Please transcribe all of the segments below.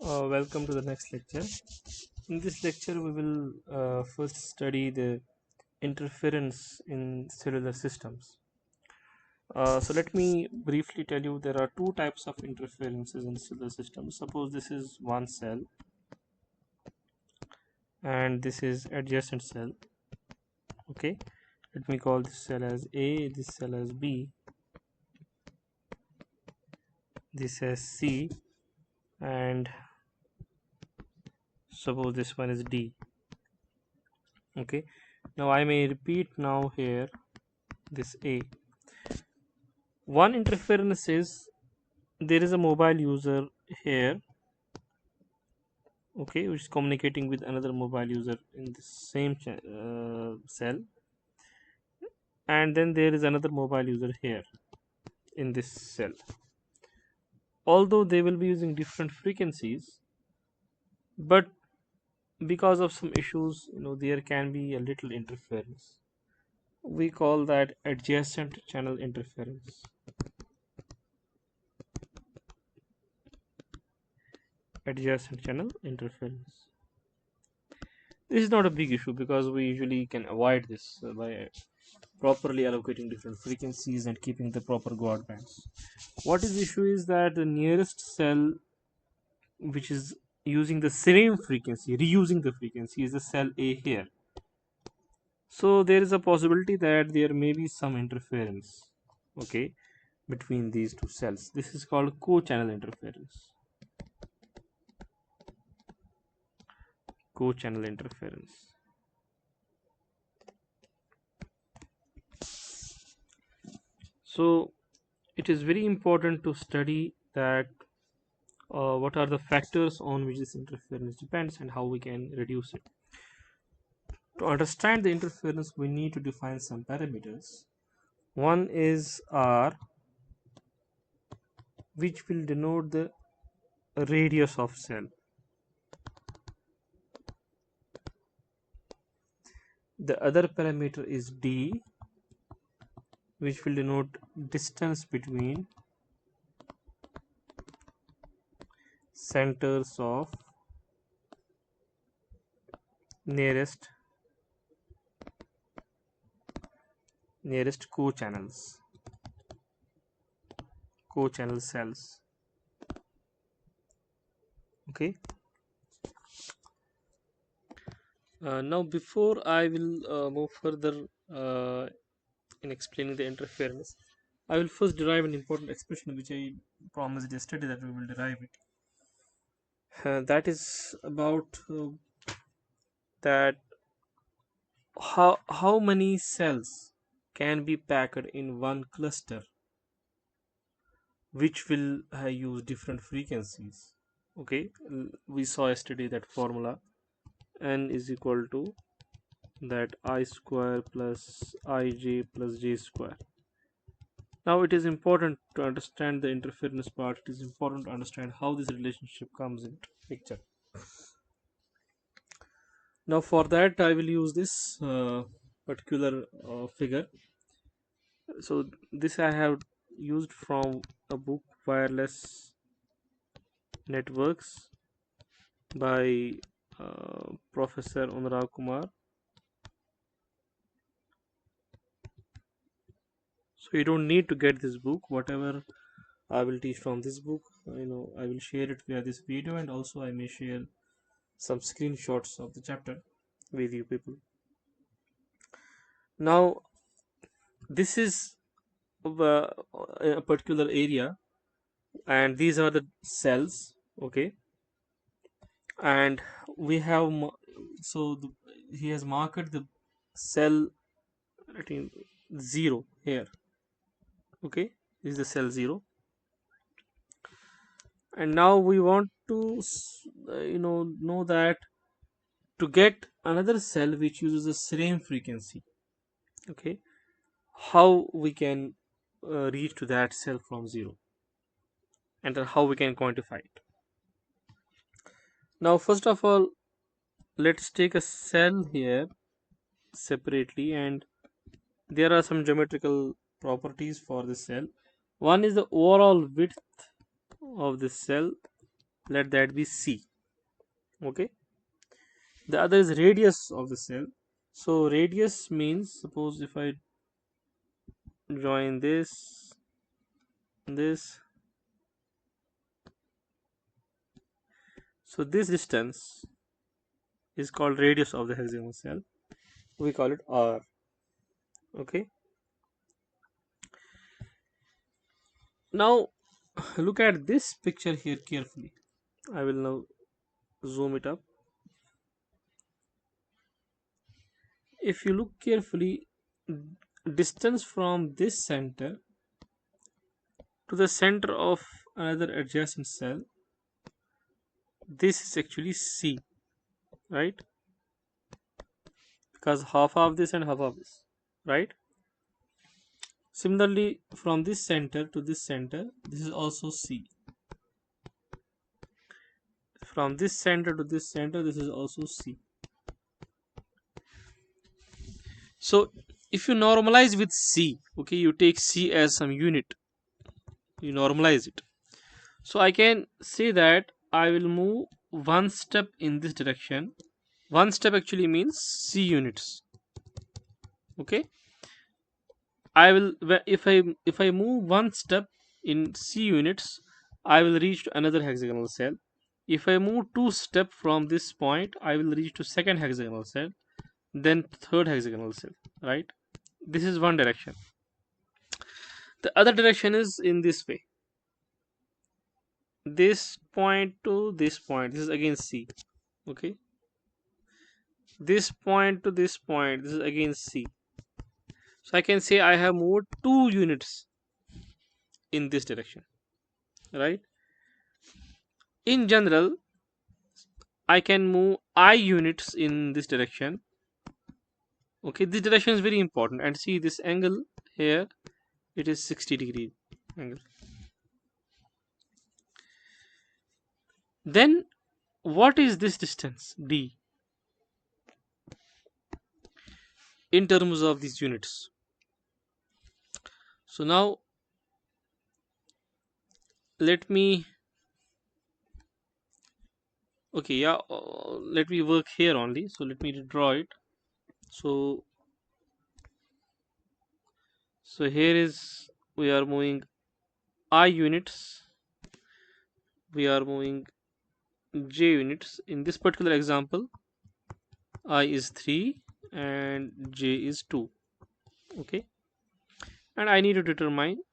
Welcome to the next lecture. In this lecture, we will first study the interference in cellular systems. So let me briefly tell you there are two types of interferences in cellular systems. Suppose this is one cell and this is adjacent cell. Okay, let me call this cell as A, this cell as B, this as C, and suppose this one is D. Okay, now I may repeat now here this A. One interference is there is a mobile user here, okay, which is communicating with another mobile user in the same cell, and then there is another mobile user here in this cell. Although they will be using different frequencies, but because of some issues, there can be a little interference. We call that adjacent channel interference. Adjacent channel interference. This is not a big issue because we usually can avoid this by properly allocating different frequencies and keeping the proper guard bands. What is the issue is that the nearest cell which is using the same frequency, reusing the frequency, is the cell A here. So there is a possibility that there may be some interference, okay, between these two cells. This is called co-channel interference. Co-channel interference. So it is very important to study that what are the factors on which this interference depends and how we can reduce it. To understand the interference, we need to define some parameters. One is R, which will denote the radius of cell. The other parameter is D, which will denote distance between centers of nearest co-channel cells. Okay. Now before I will move further in explaining the interference, I will first derive an important expression which I promised yesterday that we will derive it. That is about that how many cells can be packed in one cluster which will use different frequencies. Okay, we saw yesterday that formula n is equal to that I square plus ij plus j square. Now it is important to understand the interference part. It is important to understand how this relationship comes into picture. Now for that I will use this particular figure. So this I have used from a book, Wireless Networks, by Professor Anurag Kumar. So you don't need to get this book. Whatever I will teach from this book, I will share it via this video, and also I may share some screenshots of the chapter with you people. Now this is a particular area, and these are the cells, okay, and we have he has marked the cell, I think, 0 here. Okay, this is the cell 0, and now we want to know that to get another cell which uses the same frequency, okay, how we can reach to that cell from 0, and then how we can quantify it. Now first of all, let's take a cell here separately, and there are some geometrical properties for this cell. One is the overall width of this cell, let that be C. Okay, the other is radius of the cell. So radius means, suppose if I join this, so this distance is called radius of the hexagonal cell. We call it R. Okay, now look at this picture here carefully. I will now zoom it up. If you look carefully, distance from this center to the center of another adjacent cell, this is actually C, right? Because half of this and half of this, right? Similarly, from this center to this center, this is also C. From this center to this center, this is also C. So if you normalize with C, okay, you take C as some unit, you normalize it. So I can say that I will move one step in this direction. One step actually means C units. Okay, I will, if I move one step in C units, I will reach to another hexagonal cell. If I move two steps from this point, I will reach to second hexagonal cell, then third hexagonal cell, right? This is one direction. The other direction is in this way. This point to this point, this is again C. Okay, this point to this point, this is again C. So I can say I have moved 2 units in this direction, right? In general, I can move I units in this direction. Okay, this direction is very important, and see this angle here, it is 60-degree angle. Then what is this distance D in terms of these units? So now let me, okay, yeah, let me work here only. So let me draw it. So here is, we are moving I units, we are moving J units. In this particular example, I is 3 and J is 2. Okay, and I need to determine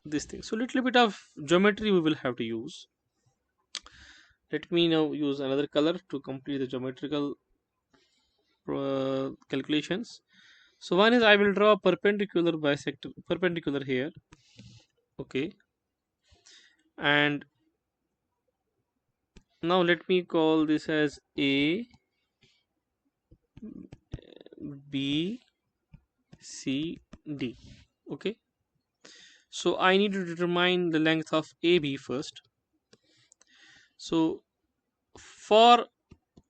this thing. So little bit of geometry we will have to use. Let me now use another color to complete the geometrical calculations. So one is, I will draw a perpendicular bisector, perpendicular here. Okay, and now let me call this as A, B, C, D. Okay, so I need to determine the length of AB first. So for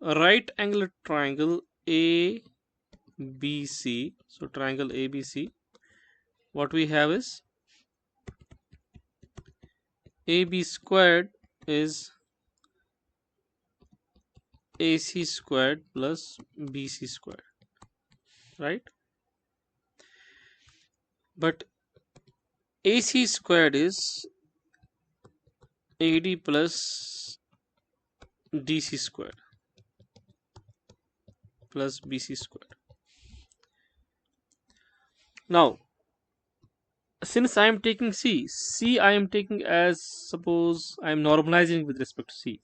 a right angular triangle ABC, so triangle ABC, what we have is AB squared is AC squared plus BC squared, right? But AC squared is AD plus DC squared plus BC squared. Now since I am taking C I am taking as, suppose I am normalizing with respect to C,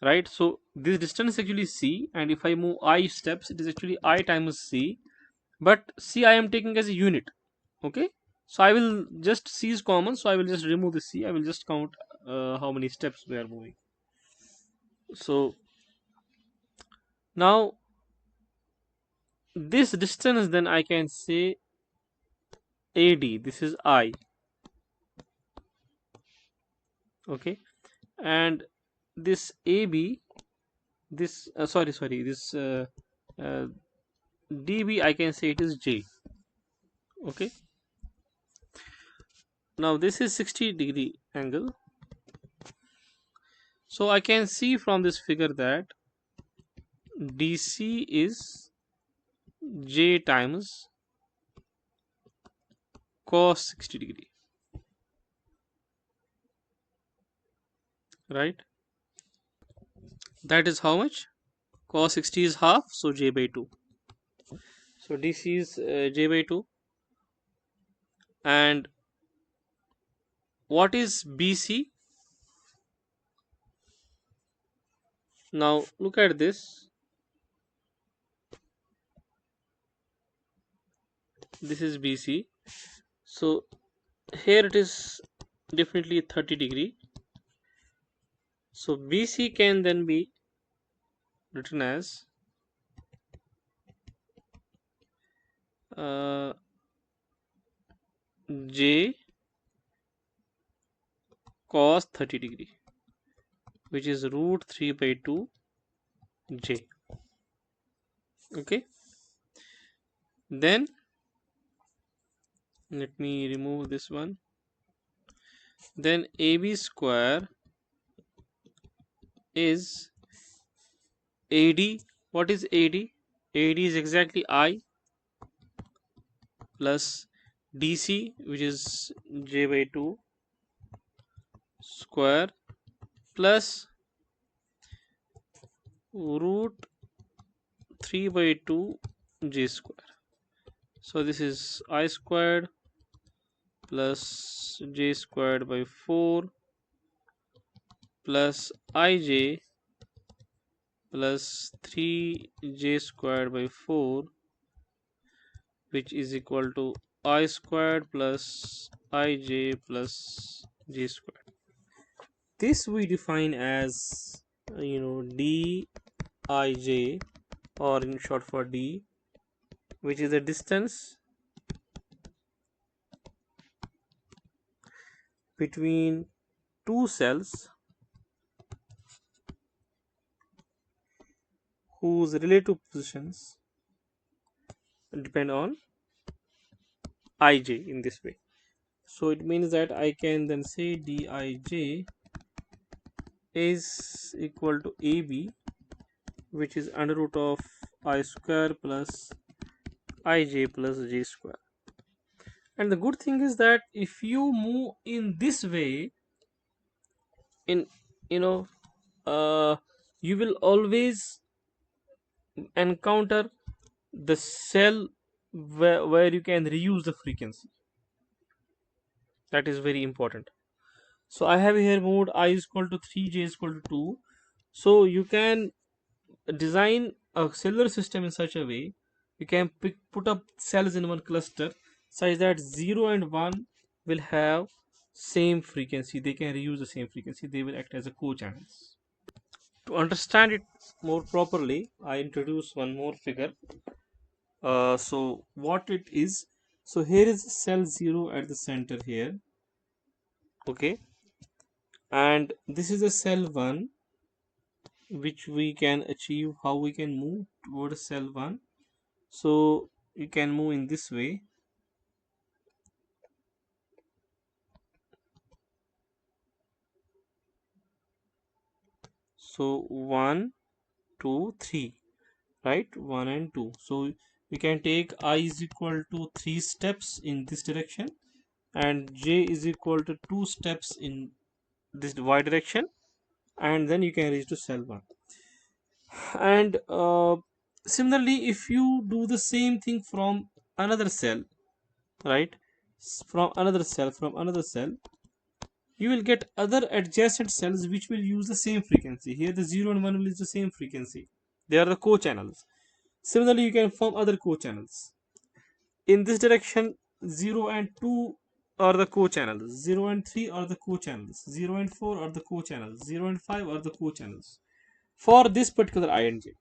right? So this distance is actually C, and if I move I steps, it is actually I times C, but C I am taking as a unit. Okay, so I will just, C is common, so I will just remove the C. I will just count how many steps we are moving. So now this distance, then I can say AD, this is I. Okay, and this AB, this this DB, I can say it is J. Okay, now this is 60-degree angle, So I can see from this figure that DC is J times cos 60 degree, right? That is how much? Cos 60 is half, so J by 2. So DC is J by 2. And what is BC? Now look at this. This is BC. So here it is definitely 30 degree. So BC can then be written as J cos 30 degree, which is root 3 by 2 J. Okay. Then let me remove this one. Then AB square is AD. What is AD? AD is exactly I plus DC, which is J by 2 square, plus root 3 by 2 J square. So this is I squared plus J squared by 4 plus IJ plus 3J squared by 4, which is equal to I squared plus IJ plus J squared. This we define as Dij, or in short for D, which is the distance between two cells whose relative positions depend on Ij in this way. So it means that I can then say Dij is equal to AB, which is under root of I square plus Ij plus J square. And the good thing is that if you move in this way, in you know you will always encounter the cell where you can reuse the frequency. That is very important. So I have here moved I is equal to 3, J is equal to 2. So you can design a cellular system in such a way you can put up cells in one cluster such that 0 and 1 will have same frequency. They can reuse the same frequency. They will act as a co-channels. To understand it more properly, I introduce one more figure. So what it is, so here is cell 0 at the center here, okay, and this is a cell 1 which we can achieve. How we can move towards cell 1? So you can move in this way. So 1 2 3, right? 1 and 2. So we can take I is equal to 3 steps in this direction and J is equal to 2 steps in this y direction, and then you can reach to cell 1. And similarly, if you do the same thing from another cell, right, from another cell, you will get other adjacent cells which will use the same frequency. Here the 0 and 1 will use the same frequency. They are the co-channels. Similarly, you can form other co-channels. In this direction, 0 and 2 are the co-channels, 0 and 3 are the co-channels, 0 and 4 are the co-channels, 0 and 5 are the co-channels for this particular I and J.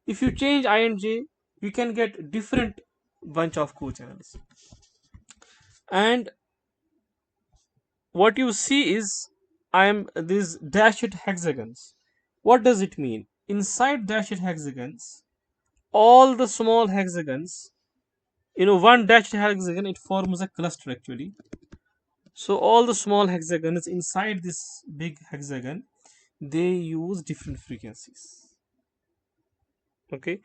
If you change I and J, you can get different bunch of co-channels. And what you see is I am these dashed hexagons. What does it mean? Inside dashed hexagons, all the small hexagons, one dashed hexagon, it forms a cluster actually. So all the small hexagons inside this big hexagon, they use different frequencies. Okay,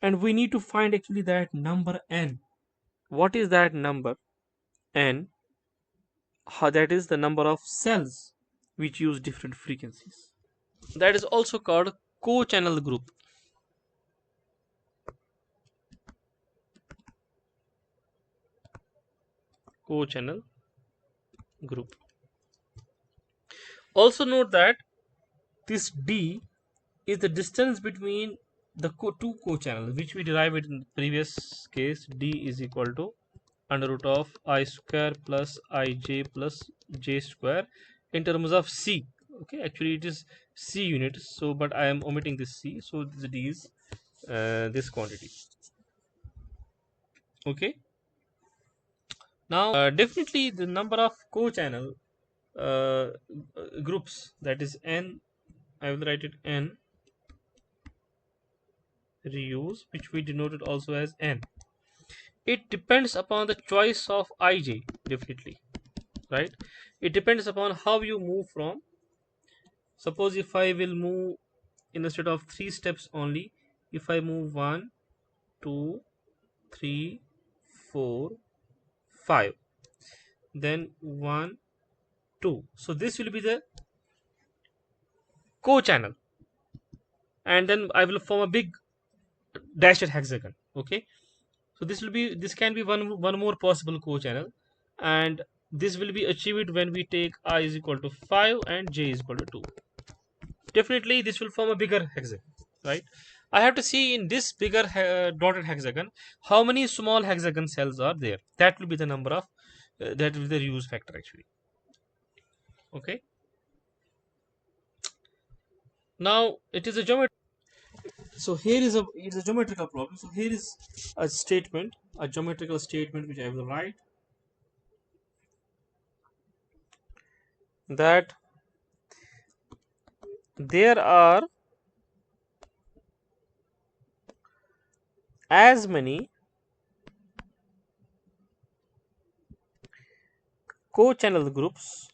and we need to find actually that number n. What is that number n? How, that is the number of cells which use different frequencies. That is also called co-channel group. Co-channel group. Also note that this d is the distance between the two co-channels, which we derived in the previous case. D is equal to under root of I square plus ij plus j square in terms of c. Okay, actually it is c units, so but I am omitting this c, so this d is this quantity. Okay, now definitely the number of co-channel uh, groups, that is n, I will write it n reuse, which we denoted also as n. It depends upon the choice of ij, definitely, right? It depends upon how you move from. Suppose if I will move instead of 3 steps only, if I move 1 2 3 4 5, then 1 2, so this will be the co-channel, and then I will form a big dashed hexagon. Okay, so this can be one more possible co-channel, and this will be achieved when we take I is equal to 5 and j is equal to 2. Definitely this will form a bigger hexagon, right? I have to see in this bigger dotted hexagon how many small hexagon cells are there. That will be the number of that will be the reuse factor actually. Okay, now it is a geometry. So here is a geometrical problem. So here is a statement, a geometrical statement, which I will write, that there are as many co-channel groups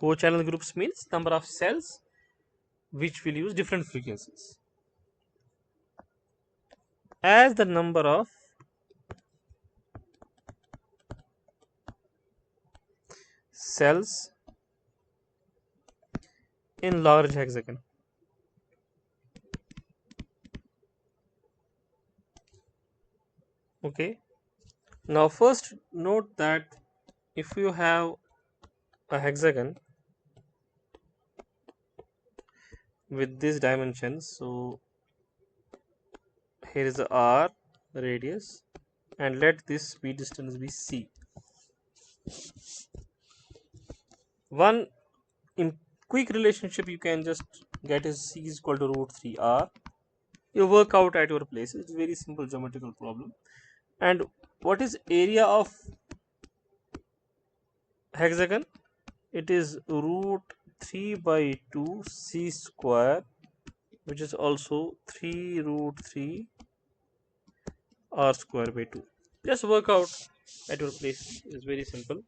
co-channel groups means number of cells which will use different frequencies, as the number of cells in large hexagon. Okay, now first note that if you have a hexagon with these dimensions, so here is the r radius, and let this speed distance be c. One in quick relationship you can just get is c is equal to root 3 r. You work out at your place. It's a very simple geometrical problem. And what is area of hexagon? It is root 3 by 2 c square, which is also 3 root 3 r square by 2. Just work out at your place. It's very simple.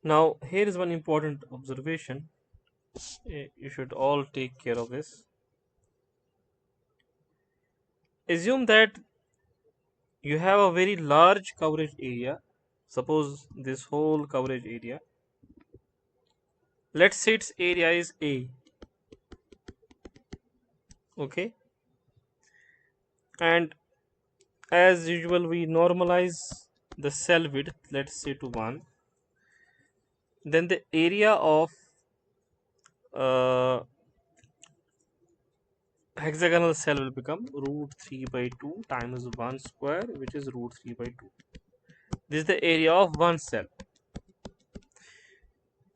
Now here is one important observation. You should all take care of this. Assume that you have a very large coverage area. Suppose this whole coverage area, let's say its area is a. Okay, and as usual we normalize the cell width, let's say to 1. Then the area of hexagonal cell will become root 3 by 2 times 1 square, which is root 3 by 2. This is the area of one cell.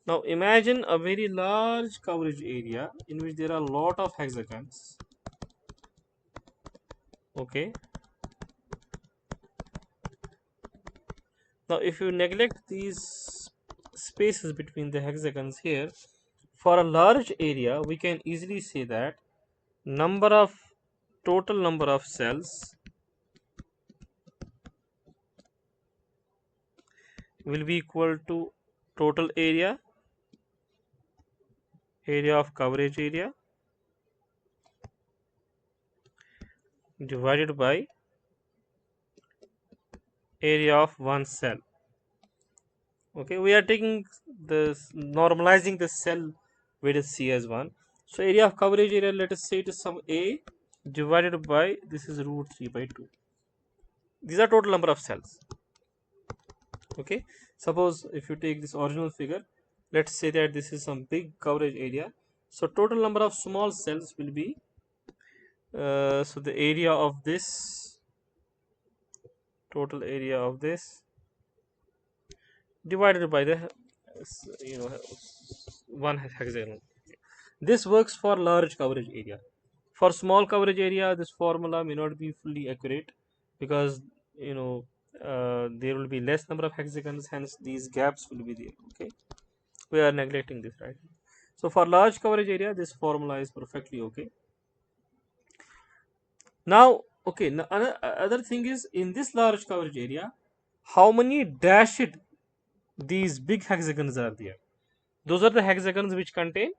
Now imagine a very large coverage area in which there are a lot of hexagons. Okay, now if you neglect these spaces between the hexagons here, for a large area we can easily say that total number of cells will be equal to total area of coverage area divided by area of one cell. Okay, we are taking this, normalizing the cell with C as 1. So area of coverage area, let us say it is some A divided by, this is root 3 by 2. These are total number of cells. Okay, suppose if you take this original figure, let's say that this is some big coverage area. So total number of small cells will be, so the area of this, total area of this divided by the, you know, one hexagonal. This works for large coverage area. For small coverage area, this formula may not be fully accurate because, you know, there will be less number of hexagons, hence these gaps will be there. Okay, we are neglecting this, right? So for large coverage area, this formula is perfectly okay. Now, okay, now other thing is, in this large coverage area, how many dashed these big hexagons are there? Those are the hexagons which contain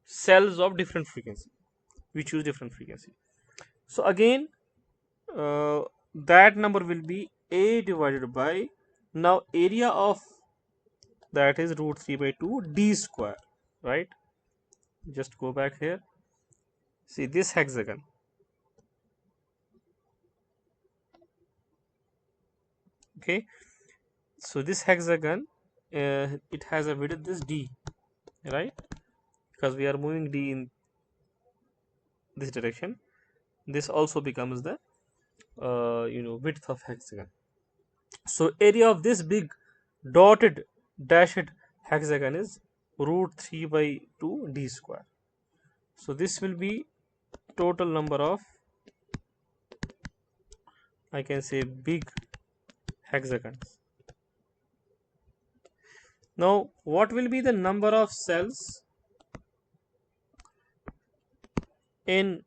cells of different frequency. We choose different frequency. So again, that number will be A divided by, now area of that is root 3 by 2 d square, right? Just go back here. See this hexagon. Okay, so this hexagon, it has a width this d, right? Because we are moving d in this direction, this also becomes the width of hexagon. So area of this big dotted dashed hexagon is root 3 by 2 d square. So this will be total number of, I can say, big hexagons. Now what will be the number of cells in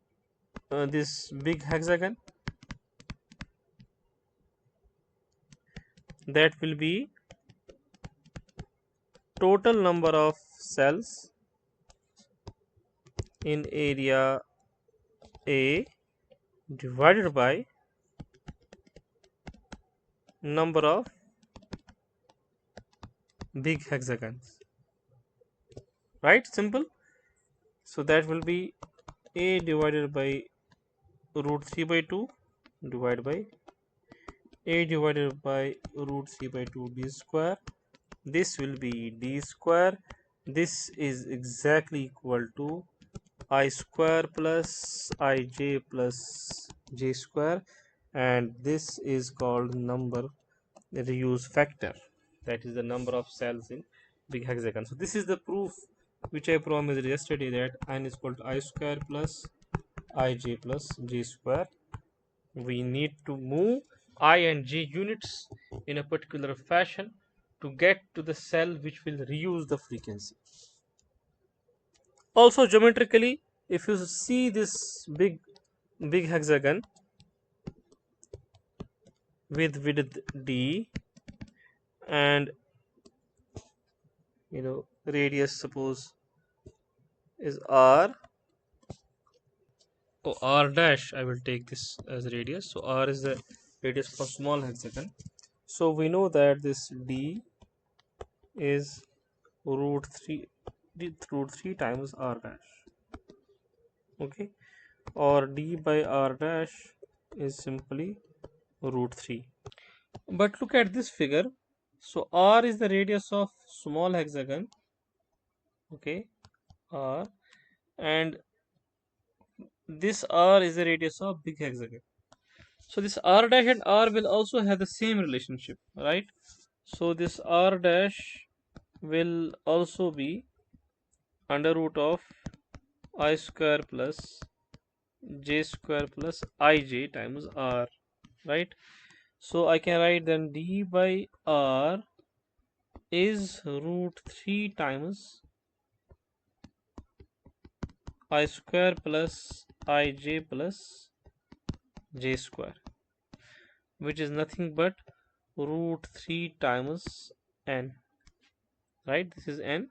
this big hexagon? That will be total number of cells in area A divided by number of big hexagons, right? Simple. So that will be A divided by root 3 by 2 divided by A divided by root 3 by 2 d square. This will be d square. This is exactly equal to I square plus ij plus j square, and this is called number reuse factor, that is the number of cells in big hexagon. So this is the proof which I promised yesterday, that n is equal to I square plus ij plus j square. We need to move I and j units in a particular fashion to get to the cell which will reuse the frequency. Also geometrically, if you see this big hexagon with width d and radius suppose is r, r dash, I will take this as radius, so r is the radius for small hexagon. So we know that this d is root 3 times r dash. Okay, or d by r dash is simply root 3. But look at this figure. So r is the radius of small hexagon, okay, r, and this r is the radius of big hexagon. So this r dash and r will also have the same relationship, right? So this r dash will also be under root of I square plus j square plus ij times r, right? So I can write then d by r is root 3 times I square plus ij plus j square, which is nothing but root 3 times n, right? This is n.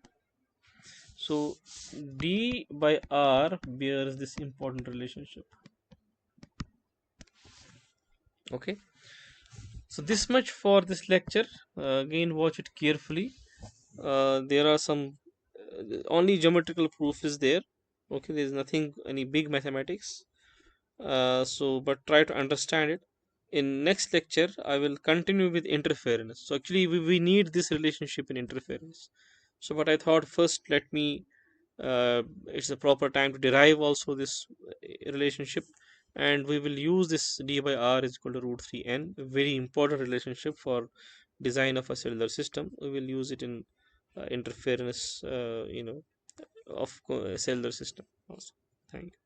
So d by r bears this important relationship. Okay, so this much for this lecture. Again, watch it carefully. There are some only geometrical proof is there. Okay, there is nothing any big mathematics. So but try to understand it. In next lecture I will continue with interference. So actually we need this relationship in interference. So but I thought first let me it's the proper time to derive also this relationship, and we will use this d by r is equal to root 3n, a very important relationship for design of a cellular system. We will use it in interference of cellular system also. Thank you.